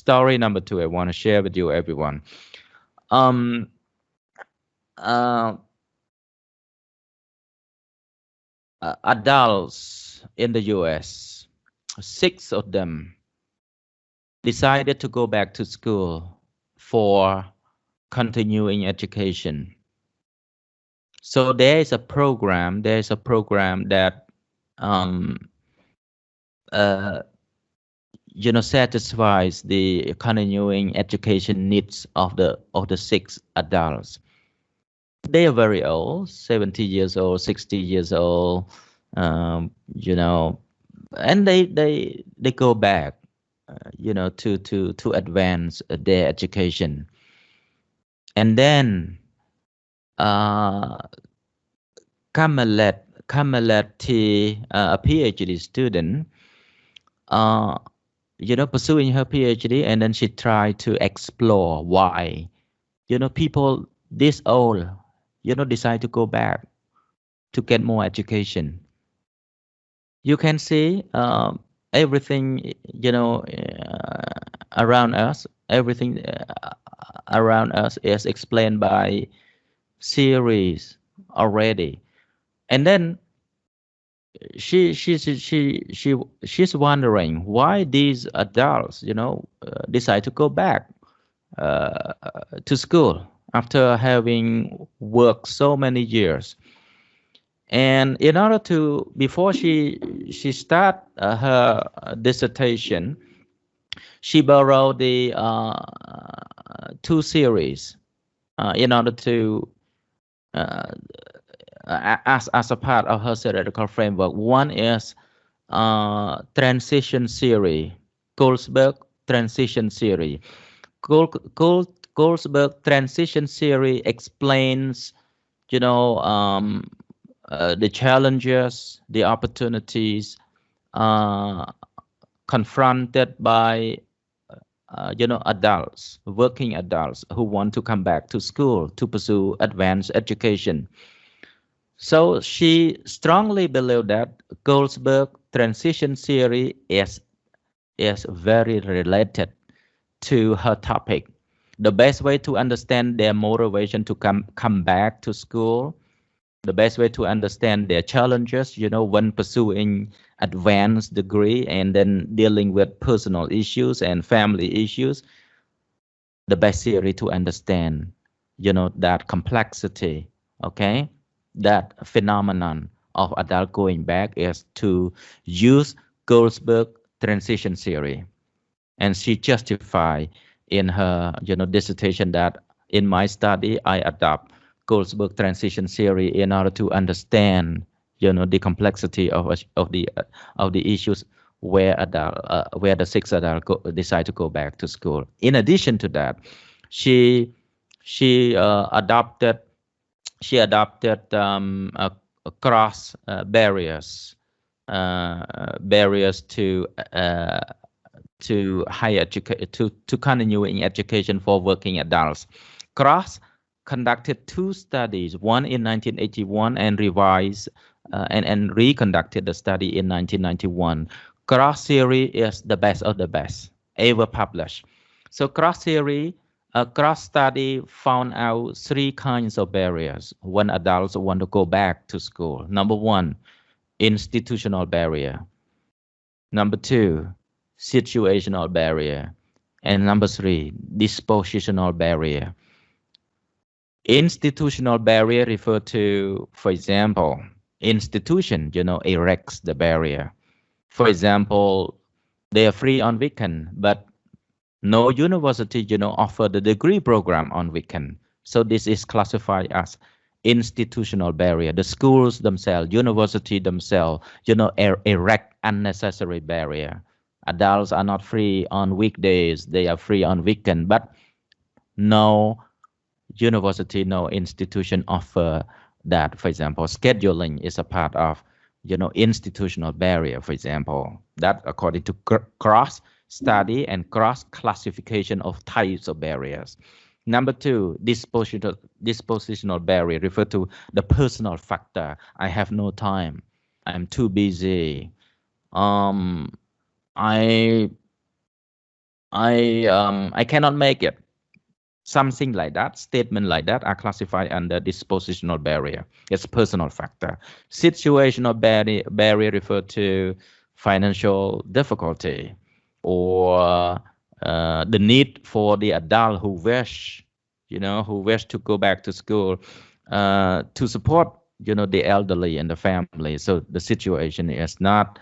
story number 2 I want to share with you, everyone. Um, uh, Adults in the U.S., 6 of them decided to go back to school for continuing education. So there is a program. There is a program that um, uh, satisfies the continuing education needs of the 6 adults. They are very old, 70 years old, 60 years old, um, you know, and they go back, to advance their education. And then uh, Kamalet, a PhD student, uh, pursuing her PhD, and then she tried to explore why, people this old, decide to go back to get more education. You can see everything, around us, everything around us is explained by series already. And then she's wondering why these adults, decide to go back to school after having worked so many years. And in order to, before she start her dissertation, she borrowed the 2 series in order to uh, as a part of her theoretical framework. One is transition theory, Goldsberg transition theory. Goldsberg transition theory explains, the challenges, the opportunities confronted by adults, working adults who want to come back to school to pursue advanced education. So she strongly believed that Goldsberg transition theory is very related to her topic. The best way to understand their motivation to come back to school, the best way to understand their challenges, when pursuing advanced degree and then dealing with personal issues and family issues, the best theory to understand, that complexity, okay, that phenomenon of adult going back is to use Goldsberg transition theory. And she justified in her, dissertation that in my study, I adopt Goldsberg transition theory in order to understand, the complexity of the issues where where the 6 adults decide to go back to school. In addition to that, she she uh, adopted she adopted cross barriers to higher education, to continuing education for working adults. Cross conducted 2 studies, one in 1981 and revised and reconducted the study in 1991. Cross theory is the best of the best ever published. So cross theory, a cross study found out 3 kinds of barriers when adults want to go back to school. Number 1, institutional barrier. Number 2, situational barrier. And number 3, dispositional barrier. Institutional barrier refer to, for example, institution, erects the barrier. For example, they are free on weekend, but no university, offer the degree program on weekend. So this is classified as institutional barrier. The schools themselves, university themselves, erect unnecessary barrier. Adults are not free on weekdays; they are free on weekend. But no university, no institution offer that. For example, scheduling is a part of, institutional barrier. For example, that according to cross study and cross classification of types of barriers. Number 2, dispositional barrier refer to the personal factor. I have no time. I'm too busy. Um, I I cannot make it. Something like that, statement like that are classified under dispositional barrier. It's personal factor. Situational barrier refer to financial difficulty or the need for the adult who wish, who wish to go back to school to support, the elderly in the family. So the situation is not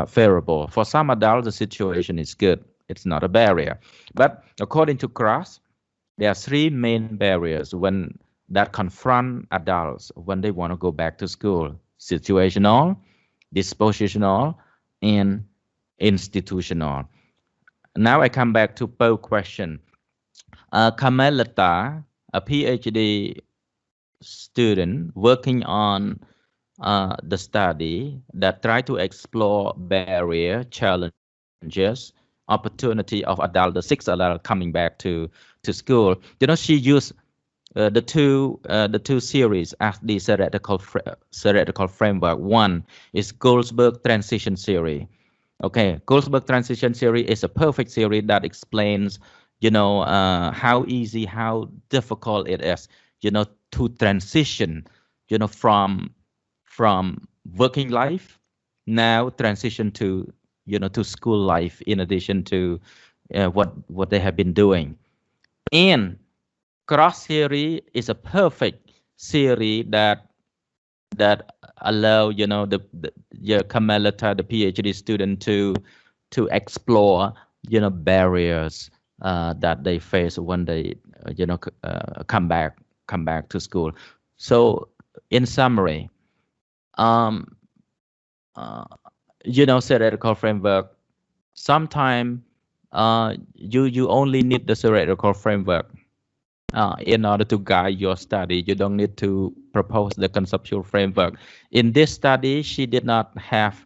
favorable. For some adults, the situation is good. It's not a barrier. But according to Cross, there are three main barriers when that confront adults when they want to go back to school: situational, dispositional, and institutional. Now I come back to Poe's question. Kamelata, a PhD student working on the study that try to explore barrier, challenges, opportunity of adult, the six adult coming back to school. She used the two series as the theoretical framework. One is Goldsberg transition theory. Okay, Goldsberg transition theory is a perfect theory that explains, how easy, how difficult it is, to transition, from working life, now transition to school life, in addition to what they have been doing. And cross theory is a perfect theory that allow the Kamelata, the PhD student, to explore barriers that they face when they come back to school. So in summary, theoretical framework, sometimes you only need the theoretical framework in order to guide your study. You don't need to propose the conceptual framework. In this study, she did not have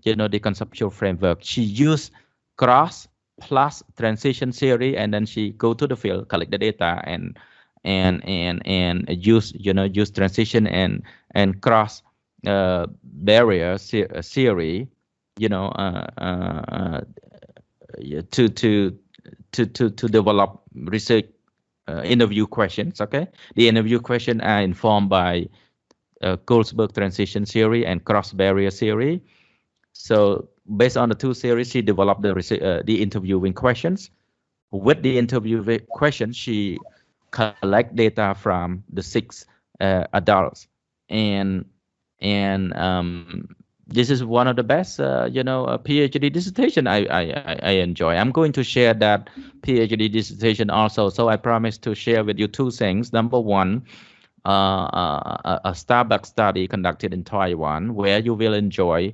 the conceptual framework. She used cross plus transition theory, and then she go to the field, collect the data, and use transition and cross barrier theory, to develop research interview questions. Okay, the interview questions are informed by Goldsberg transition theory and cross barrier theory. So based on the two theories, she developed the interviewing questions. With the interview questions, she collect data from the six adults, and this is one of the best PhD dissertation I enjoy. I'm going to share that PhD dissertation also. So I promise to share with you two things. Number one, a Starbucks study conducted in Taiwan, where you will enjoy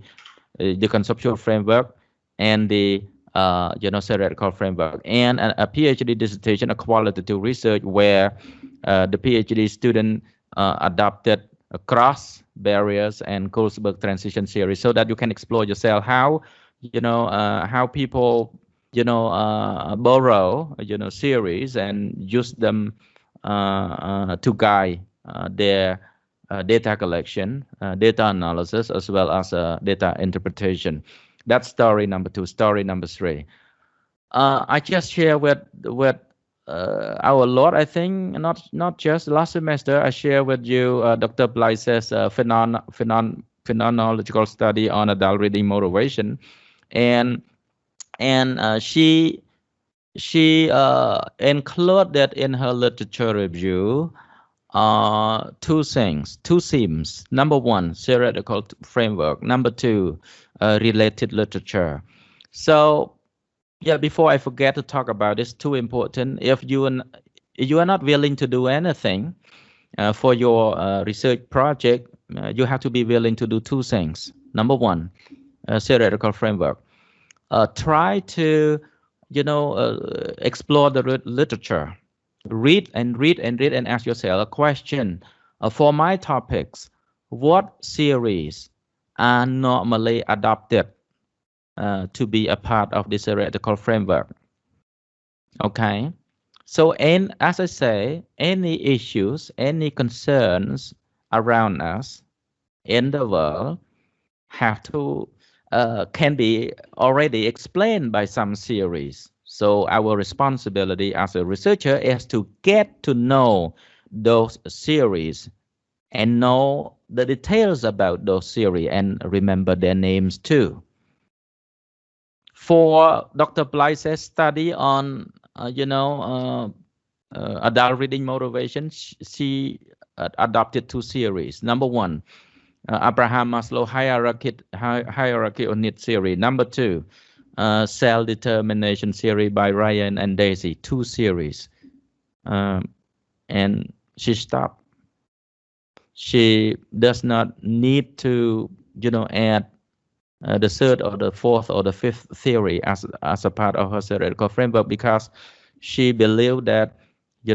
the conceptual framework and the theoretical framework, and a PhD dissertation, a qualitative research, where the PhD student adopted cross barriers and Goldsberg transition theory, so that you can explore yourself how people borrow theories and use them to guide their data collection, data analysis, as well as data interpretation. That's story number two. Story number three, I just share with our Lord. I think not just last semester. I share with you Dr. Blythe's phenomenological study on adult reading motivation, and she included in her literature review two themes. Number one, theoretical framework. Number two, related literature. So yeah, before I forget to talk about this, too important. If you are not willing to do anything for your research project, you have to be willing to do two things. Number one, theoretical framework. Try to explore the literature. Read and ask yourself a question. For my topics, what series are normally adopted to be a part of this theoretical framework? Okay, so as I say, any issues, any concerns around us in the world have to can be already explained by some series. So our responsibility as a researcher is to get to know those series and know the details about those series and remember their names too. For Dr. Blyce's study on, adult reading motivation, she adopted two series. Number one, Abraham Maslow hierarchy of need theory. Number two, self-determination theory by Ryan and Daisy. Two series, and she stopped. She does not need to, add the third or the fourth or the fifth theory as a part of her theoretical framework, because she believed that,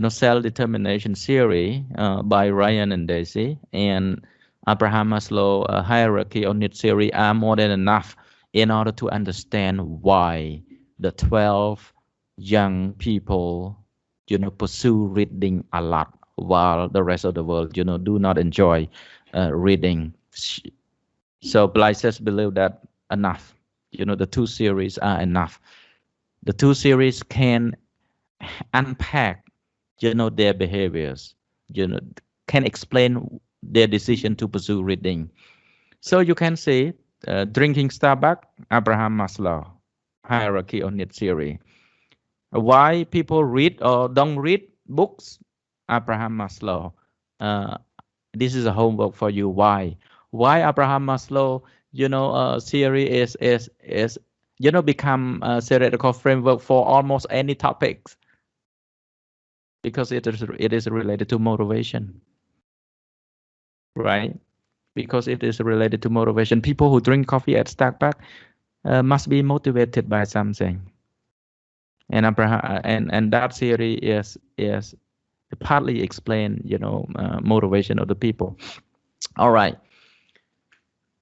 self-determination theory by Ryan and Daisy and Abraham Maslow hierarchy of need theory are more than enough in order to understand why the 12 young people, pursue reading a lot while the rest of the world, do not enjoy reading. So Blythe believe that enough, the two series are enough. The two series can unpack, their behaviors, can explain their decision to pursue reading. So you can see drinking Starbucks, Abraham Maslow, hierarchy of need theory. Why people read or don't read books, Abraham Maslow. This is a homework for you. Why Abraham Maslow, theory is become a theoretical framework for almost any topics, because it is related to motivation, right? Because it is related to motivation. People who drink coffee at Starbucks must be motivated by something, and Abraham and that theory is partly explain, motivation of the people. All right.